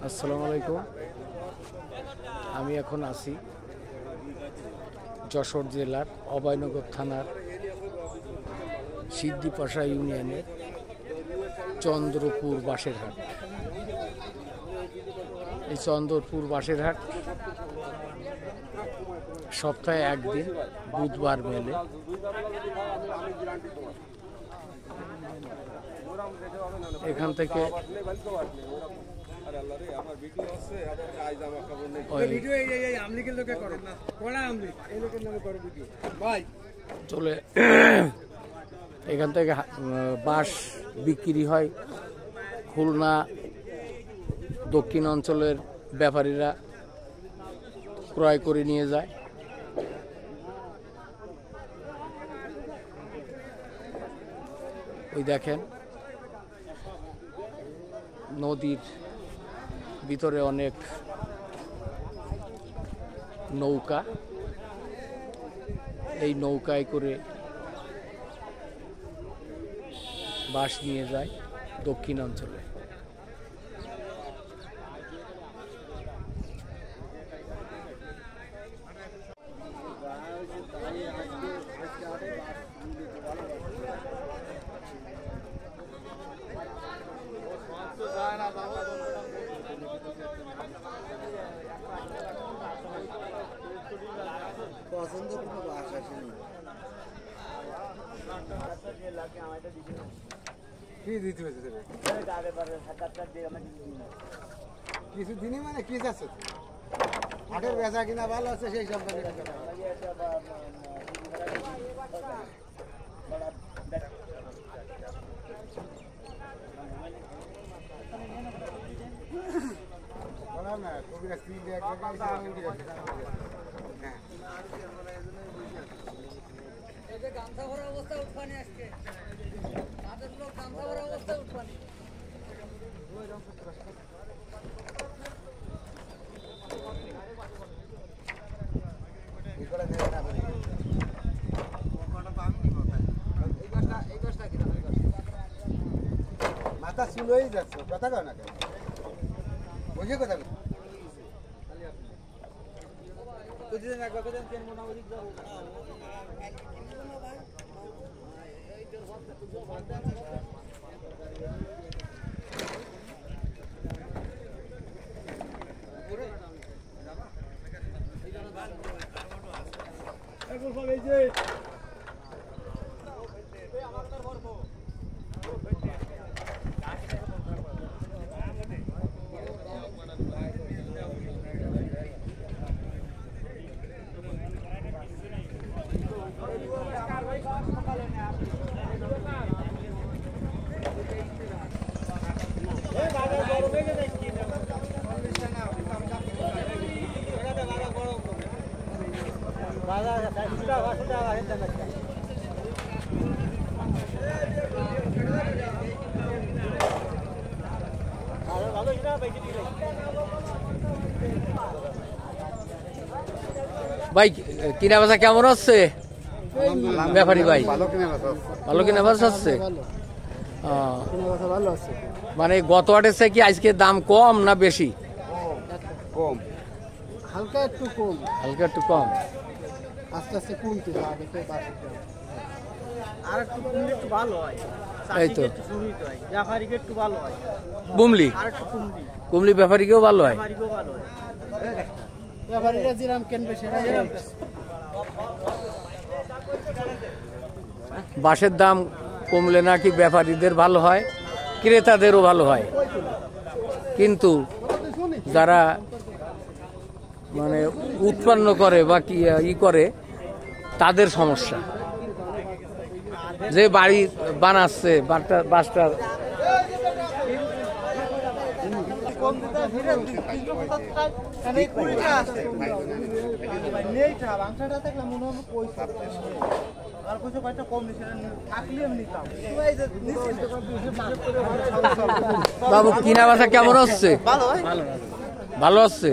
আসসালামু আলাইকুম। আমি এখন আছি যশোর জেলার অভয়নগর থানার সিদ্দিপাশা ইউনিয়নের চন্দ্রপুর বাসেরহাট। এই চন্দ্রপুর বাসেরহাট সপ্তাহে একদিন বুধবার মেলে। এখান থেকে চলে এখান থেকে বাঁশ বিক্রি হয়। খুলনা দক্ষিণ অঞ্চলের ব্যাপারীরা ক্রয় করে নিয়ে যায়। ওই দেখেন নদীর ভিতরে অনেক নৌকা, এই নৌকায় করে বাঁশ নিয়ে যায় দক্ষিণ অঞ্চলে। পছন্দ কোনো বাস আসেনি। কি দিতে হয়েছে কিছু দিনই মানে কি আছে হাটের বেচা কিনা ভালো আছে সেই সব না কবিরা স্ত্রী গামছা ভরা অবস্থা উঠবানি আজকে তাদের লোক গামছা ভরা অবস্থা উঠবানি মাথা চুলোই যাচ্ছে কথা কয় না কেন বুঝে কথা প্রতিদিন একবার করে মোটামুটি ভাই কিনা বেচা কেমন হচ্ছে? ব্যাপারী ভাই ভালো কিনা বেচা হচ্ছে? মানে গত হাটের চেয়ে কি আজকে দাম কম না বেশি? কম, হালকা একটু কম, হালকা একটু কম, আস্তে আস্তে কমতে আর একটু কমলে একটু ভালো হয়। এই তো ব্যাপারীকে একটু ভালো হয়। বুমলি আর একটু কুমলি ব্যাপারীকেও ভালো হয়। ব্যাপারীকেও ভালো হয়। ব্যাপারীরা যেরাম কিনবে সেটা বাঁশের দাম কমলে নাকি ব্যাপারীদের ভালো হয়, ক্রেতাদেরও ভালো হয়, কিন্তু যারা মানে উৎপন্ন করে বা কি করে তাদের সমস্যা। যে বাড়ি বানাচ্ছে বাঁশটা বাবু কিনা বেচা কেমন হচ্ছে? ভালো হচ্ছে।